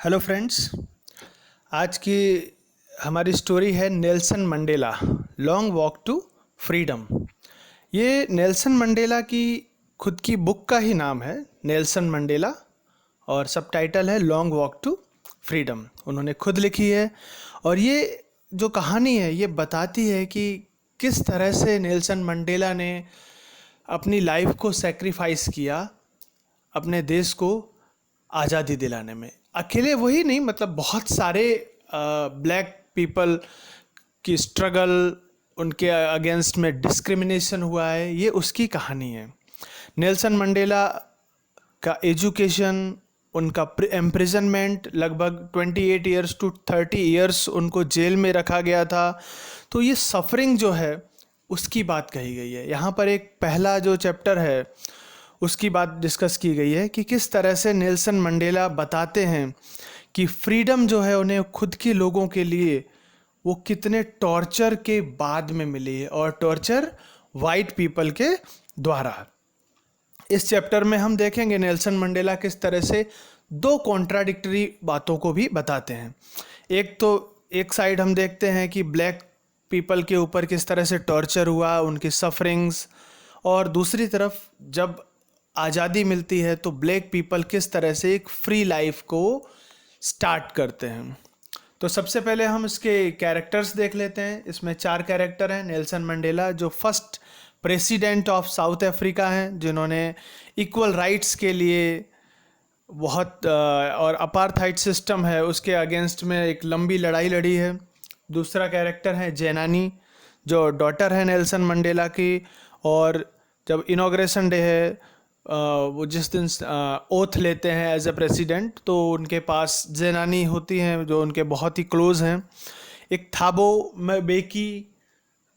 Hello friends. आज की हमारी स्टोरी है Nelson Mandela, Long Walk to Freedom. ये नेल्सन मंडेला की खुद की बुक का ही नाम है, नेल्सन मंडेला, और सबटाइटल है लॉन्ग वॉक टू फ्रीडम। उन्होंने खुद लिखी है और ये जो कहानी है ये बताती है कि किस तरह से नेल्सन मंडेला ने अपनी लाइफ को सेक्रीफाइस किया अपने देश को आज़ादी दिलाने में। अकेले वही नहीं, मतलब बहुत सारे ब्लैक पीपल की स्ट्रगल, उनके अगेंस्ट में डिस्क्रिमिनेशन हुआ है, ये उसकी कहानी है। नेल्सन मंडेला का एजुकेशन, उनका एम्प्रिजनमेंट, लगभग 28 ईयर्स टू 30 ईयर्स उनको जेल में रखा गया था। तो ये सफरिंग जो है उसकी बात कही गई है। यहाँ पर एक पहला जो चैप्टर है उसकी बात डिस्कस की गई है कि किस तरह से नेल्सन मंडेला बताते हैं कि फ्रीडम जो है उन्हें खुद के लोगों के लिए वो कितने टॉर्चर के बाद में मिली है, और टॉर्चर वाइट पीपल के द्वारा। इस चैप्टर में हम देखेंगे नेल्सन मंडेला किस तरह से दो कॉन्ट्राडिक्टरी बातों को भी बताते हैं। एक साइड हम देखते हैं कि ब्लैक पीपल के ऊपर किस तरह से टॉर्चर हुआ, उनकी सफरिंग्स, और दूसरी तरफ जब आज़ादी मिलती है तो ब्लैक पीपल किस तरह से एक फ्री लाइफ को स्टार्ट करते हैं। तो सबसे पहले हम इसके कैरेक्टर्स देख लेते हैं। इसमें 4 कैरेक्टर हैं। नेल्सन मंडेला जो first president of South Africa हैं, जिन्होंने इक्वल राइट्स के लिए बहुत और अपार्थाइड सिस्टम है उसके अगेंस्ट में एक लंबी लड़ाई लड़ी है। दूसरा कैरेक्टर है जेनानी, जो डॉटर है नेल्सन मंडेला की, और जब इनॉग्रेशन डे है वो जिस दिन ओथ लेते हैं एज ए प्रेसिडेंट, तो उनके पास जेनानी होती हैं जो उनके बहुत ही क्लोज हैं। एक थाबो म्बेकी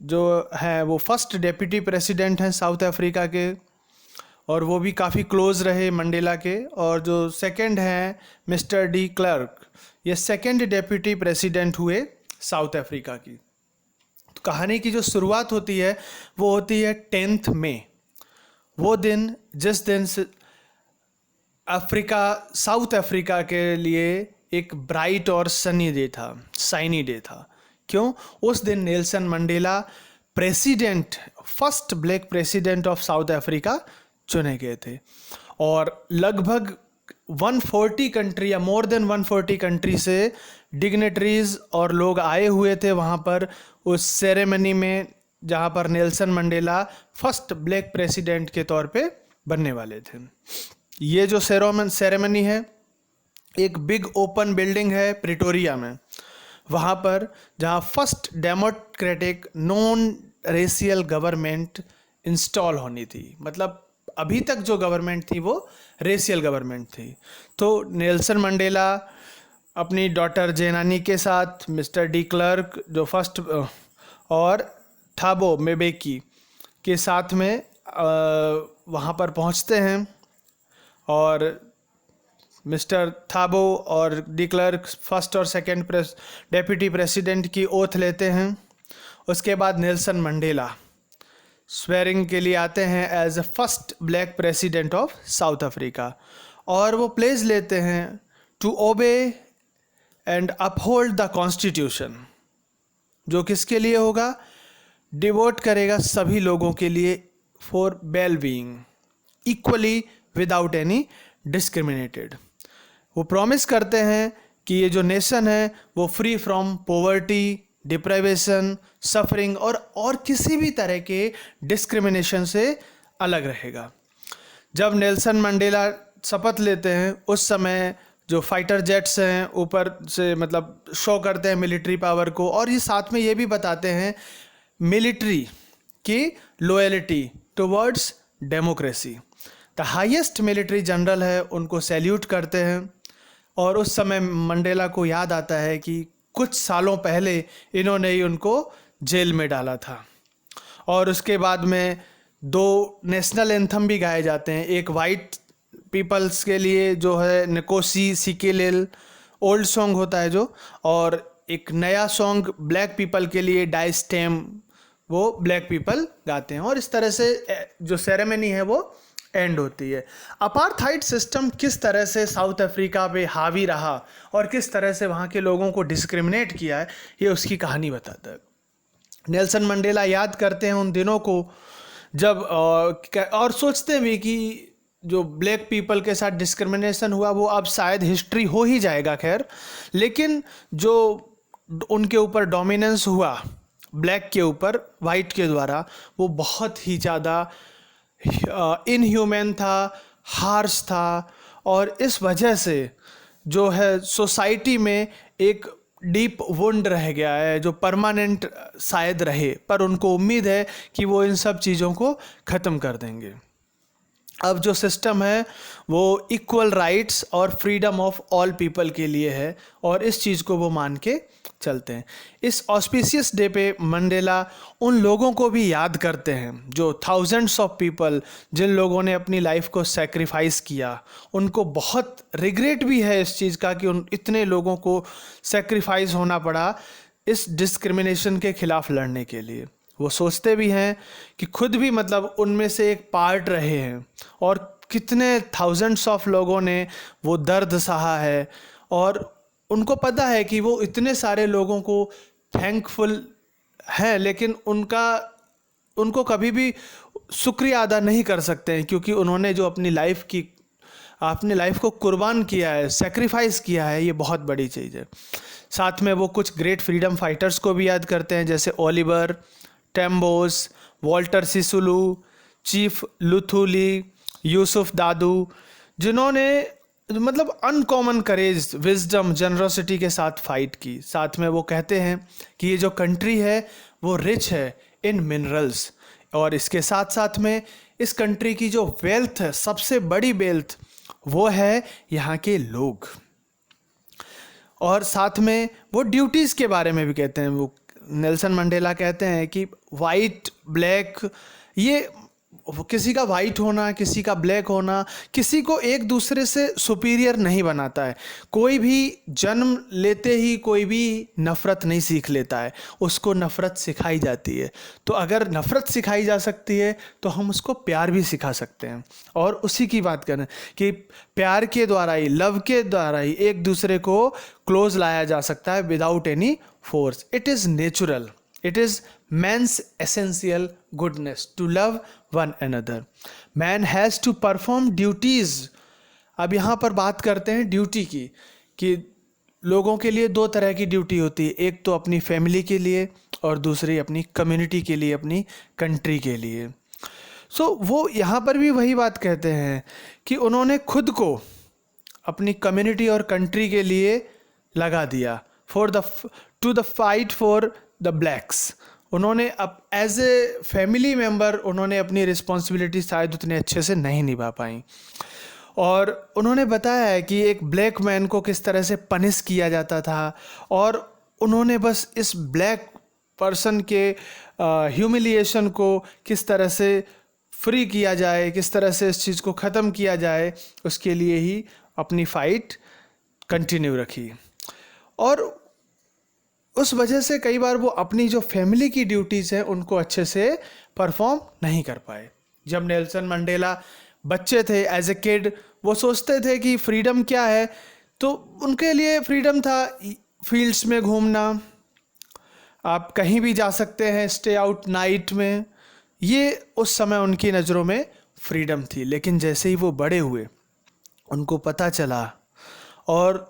जो है वो फर्स्ट डेप्यूटी प्रेसिडेंट हैं साउथ अफ्रीका के, और वो भी काफ़ी क्लोज रहे मंडेला के। और जो सेकंड हैं मिस्टर डी क्लर्क, ये सेकंड डेप्यूटी प्रेसिडेंट हुए साउथ अफ्रीका की। तो कहानी की जो शुरुआत होती है वो होती है 10 मई, वो दिन जिस दिन साउथ अफ्रीका के लिए एक ब्राइट और सनी डे था, शाइनी डे था। क्यों? उस दिन Nelson Mandela president, first black president of South Africa चुने गए थे, और लगभग 140 कंट्री या मोर देन 140 कंट्री से डिग्नेटरीज और लोग आए हुए थे वहाँ पर उस सेरेमनी में, जहाँ पर Nelson Mandela first black president के तौर पे बनने वाले थे। ये जो सेरेमनी है एक बिग ओपन बिल्डिंग है प्रिटोरिया में, वहाँ पर जहाँ first democratic non racial government install होनी थी। मतलब अभी तक जो गवर्नमेंट थी वो रेशियल गवर्नमेंट थी। तो नेल्सन मंडेला अपनी डॉटर जेनानी के साथ, मिस्टर डी क्लर्क जो फर्स्ट, और थाबो म्बेकी के साथ में वहाँ पर पहुँचते हैं, और मिस्टर थाबो और डी क्लर्क फर्स्ट और सेकंड डेप्यूटी प्रेसिडेंट की ओथ लेते हैं। उसके बाद नेल्सन मंडेला स्वेरिंग के लिए आते हैं as a first black president of South Africa, और वो प्लेज लेते हैं to obey and uphold the constitution, जो किसके लिए होगा? डिवोट करेगा सभी लोगों के लिए, for well being, equally without any discriminated. वो प्रॉमिस करते हैं कि ये जो नेशन है वो free from poverty, deprivation, suffering और किसी भी तरह के डिस्क्रिमिनेशन से अलग रहेगा। जब नेल्सन मंडेला शपथ लेते हैं उस समय जो फाइटर जेट्स हैं ऊपर से मतलब शो करते हैं मिलिट्री पावर को, और ये साथ में ये भी बताते हैं मिलिट्री की loyalty towards democracy. The highest military general है उनको सैल्यूट करते हैं, और उस समय मंडेला को याद आता है कि कुछ सालों पहले इन्होंने ही उनको जेल में डाला था। और उसके बाद में 2 नेशनल एंथम भी गाए जाते हैं, एक वाइट पीपल्स के लिए जो है निकोसी सिकेलेल ओल्ड सॉन्ग होता है जो, और एक नया सॉन्ग ब्लैक पीपल के लिए डाइस्टेम, वो ब्लैक पीपल गाते हैं। और इस तरह से जो सेरेमनी है वो एंड होती है। अपार्थाइड सिस्टम किस तरह से साउथ अफ्रीका पे हावी रहा और किस तरह से वहाँ के लोगों को डिस्क्रिमिनेट किया है, ये उसकी कहानी बताता है। नेल्सन मंडेला याद करते हैं उन दिनों को जब और सोचते भी कि जो ब्लैक पीपल के साथ डिस्क्रिमिनेशन हुआ वो अब शायद हिस्ट्री हो ही जाएगा, खैर, लेकिन जो उनके ऊपर डोमिनेंस हुआ ब्लैक के ऊपर वाइट के द्वारा, वो बहुत ही ज़्यादा इनह्यूमन था, हार्श था, और इस वजह से जो है सोसाइटी में एक डीप वुंड रह गया है जो परमानेंट शायद रहे, पर उनको उम्मीद है कि वो इन सब चीज़ों को ख़त्म कर देंगे। अब जो सिस्टम है वो इक्वल राइट्स और फ्रीडम ऑफ ऑल पीपल के लिए है, और इस चीज़ को वो मान के चलते हैं। इस ऑस्पिशियस डे पे मंडेला उन लोगों को भी याद करते हैं जो थाउजेंड्स ऑफ पीपल, जिन लोगों ने अपनी लाइफ को सेक्रीफाइस किया। उनको बहुत रिग्रेट भी है इस चीज़ का कि उन इतने लोगों को सेक्रीफाइस होना पड़ा इस डिस्क्रिमिनेशन के खिलाफ लड़ने के लिए। वो सोचते भी हैं कि खुद भी मतलब उनमें से एक पार्ट रहे हैं, और कितने थाउजेंड्स ऑफ लोगों ने वो दर्द सहा है, और उनको पता है कि वो इतने सारे लोगों को थैंकफुल है, लेकिन उनको कभी भी शुक्रिया अदा नहीं कर सकते हैं, क्योंकि उन्होंने जो अपनी लाइफ को कुर्बान किया है, सेक्रीफाइस किया है, ये बहुत बड़ी चीज़ है। साथ में वो कुछ ग्रेट फ्रीडम फाइटर्स को भी याद करते हैं, जैसे Oliver टेम्बोस, Walter सिसुलू, chief Luthuli, Yusuf दादू, जिन्होंने मतलब अनकॉमन करेज, विजडम, जनरोसिटी के साथ फाइट की। साथ में वो कहते हैं कि ये जो कंट्री है वो रिच है इन मिनरल्स, और इसके साथ साथ में इस कंट्री की जो वेल्थ है, सबसे बड़ी वेल्थ, वो है यहाँ के लोग। और साथ में वो ड्यूटीज़ के बारे में भी कहते हैं। वो नेल्सन मंडेला कहते हैं कि वाइट ब्लैक, ये किसी का वाइट होना, किसी का ब्लैक होना, किसी को एक दूसरे से सुपीरियर नहीं बनाता है। कोई भी जन्म लेते ही कोई भी नफ़रत नहीं सीख लेता है, उसको नफ़रत सिखाई जाती है। तो अगर नफ़रत सिखाई जा सकती है तो हम उसको प्यार भी सिखा सकते हैं, और उसी की बात करें कि प्यार के द्वारा ही, लव के द्वारा ही एक दूसरे को क्लोज लाया जा सकता है without any force. It is natural, it is man's essential goodness to love one another. Man has to perform duties. अब यहाँ पर बात करते हैं ड्यूटी की, कि लोगों के लिए दो तरह की ड्यूटी होती है, एक तो अपनी फैमिली के लिए और दूसरी अपनी कम्युनिटी के लिए, अपनी कंट्री के लिए। वो यहाँ पर भी वही बात कहते हैं कि उन्होंने खुद को अपनी कम्युनिटी और कंट्री के लिए लगा दिया, to the fight for the blacks. उन्होंने अब एज ए फैमिली मेम्बर उन्होंने अपनी रिस्पॉन्सिबिलिटी शायद उतने अच्छे से नहीं निभा पाई, और उन्होंने बताया है कि एक ब्लैक मैन को किस तरह से पनिश किया जाता था, और उन्होंने बस इस ब्लैक पर्सन के ह्यूमिलिएशन को किस तरह से फ्री किया जाए, किस तरह से इस चीज़ को ख़त्म किया जाए, उसके लिए ही अपनी फ़ाइट कंटिन्यू रखी। और उस वजह से कई बार वो अपनी जो फैमिली की ड्यूटीज़ हैं उनको अच्छे से परफॉर्म नहीं कर पाए। जब नेल्सन मंडेला बच्चे थे, एज ए किड, वो सोचते थे कि फ्रीडम क्या है, तो उनके लिए फ्रीडम था फील्ड्स में घूमना, आप कहीं भी जा सकते हैं, स्टे आउट नाइट में, ये उस समय उनकी नज़रों में फ्रीडम थी। लेकिन जैसे ही वो बड़े हुए उनको पता चला और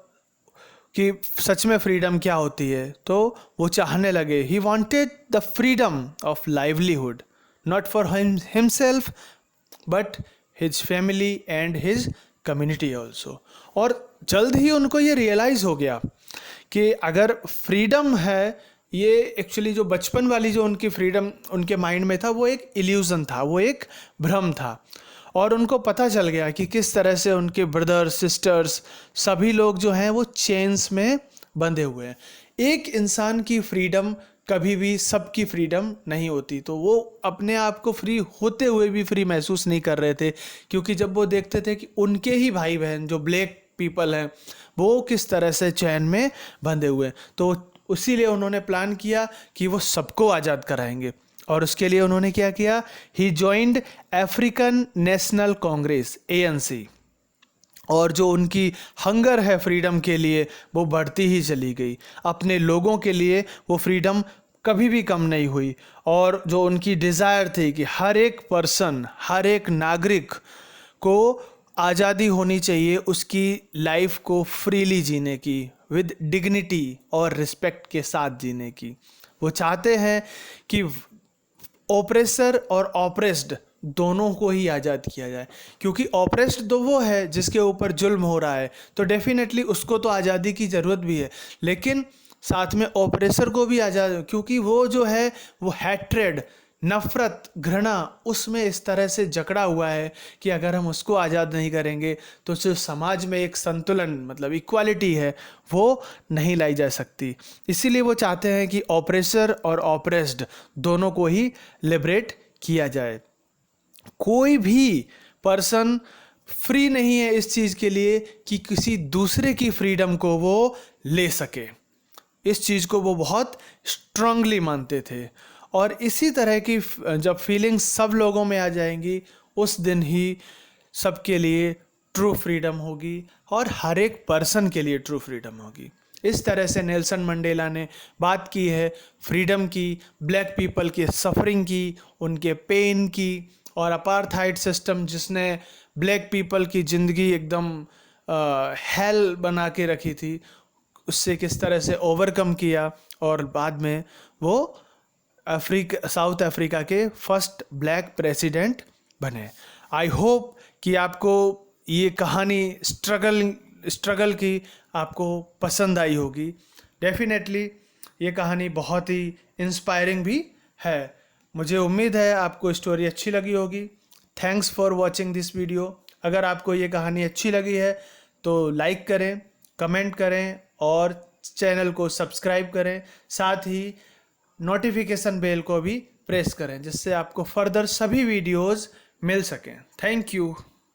कि सच में फ्रीडम क्या होती है, तो वो चाहने लगे, he wanted the freedom of livelihood, not for himself but his family and his community also. और जल्द ही उनको ये रियलाइज़ हो गया कि अगर फ्रीडम है, ये एक्चुअली जो बचपन वाली जो उनकी फ्रीडम उनके माइंड में था, वो एक इल्यूज़न था, वो एक भ्रम था। और उनको पता चल गया कि किस तरह से उनके ब्रदर्स, सिस्टर्स, सभी लोग जो हैं वो चेन्स में बंधे हुए हैं। एक इंसान की फ्रीडम कभी भी सबकी फ्रीडम नहीं होती। तो वो अपने आप को फ्री होते हुए भी फ्री महसूस नहीं कर रहे थे, क्योंकि जब वो देखते थे कि उनके ही भाई बहन जो ब्लैक पीपल हैं वो किस तरह से चैन में बंधे हुए हैं, तो इसीलिए उन्होंने प्लान किया कि वो सबको आज़ाद कराएंगे। और उसके लिए उन्होंने क्या किया, he joined African National Congress ANC। और जो उनकी हंगर है फ्रीडम के लिए वो बढ़ती ही चली गई। अपने लोगों के लिए वो फ्रीडम कभी भी कम नहीं हुई। और जो उनकी डिज़ायर थी कि हर एक पर्सन, हर एक नागरिक को आज़ादी होनी चाहिए उसकी लाइफ को फ्रीली जीने की, विद डिग्निटी और रिस्पेक्ट के साथ जीने की। वो चाहते हैं कि ऑप्रेसर और ऑप्रेस्ड दोनों को ही आज़ाद किया जाए, क्योंकि ऑप्रेस्ड तो वो है जिसके ऊपर जुल्म हो रहा है, तो डेफिनेटली उसको तो आज़ादी की ज़रूरत भी है, लेकिन साथ में ऑप्रेसर को भी आज़ाद, क्योंकि वो जो है वो हैट्रेड, नफ़रत, घृणा उसमें इस तरह से जकड़ा हुआ है कि अगर हम उसको आज़ाद नहीं करेंगे तो जो समाज में एक संतुलन मतलब इक्वालिटी है वो नहीं लाई जा सकती। इसीलिए वो चाहते हैं कि ऑप्रेसर और ऑप्रेस्ड दोनों को ही लिबरेट किया जाए। कोई भी पर्सन फ्री नहीं है इस चीज़ के लिए कि किसी दूसरे की फ्रीडम को वो ले सके। इस चीज़ को वो बहुत स्ट्रांगली मानते थे। और इसी तरह की जब फीलिंग्स सब लोगों में आ जाएंगी उस दिन ही सबके लिए ट्रू फ्रीडम होगी और हर एक पर्सन के लिए ट्रू फ्रीडम होगी। इस तरह से नेल्सन मंडेला ने बात की है फ्रीडम की, ब्लैक पीपल के सफरिंग की, उनके पेन की, और अपार्थाइड सिस्टम जिसने ब्लैक पीपल की ज़िंदगी एकदम हेल बना के रखी थी, उससे किस तरह से ओवरकम किया और बाद में वो साउथ अफ्रीका के फर्स्ट ब्लैक प्रेसिडेंट बने। आई होप कि आपको ये कहानी स्ट्रगल की आपको पसंद आई होगी। डेफिनेटली ये कहानी बहुत ही इंस्पायरिंग भी है। मुझे उम्मीद है आपको स्टोरी अच्छी लगी होगी। Thanks for watching this video. अगर आपको ये कहानी अच्छी लगी है तो लाइक करें, कमेंट करें और चैनल को सब्सक्राइब करें। साथ ही नोटिफिकेशन बेल को भी प्रेस करें जिससे आपको फर्दर सभी वीडियोस मिल सकें। Thank you.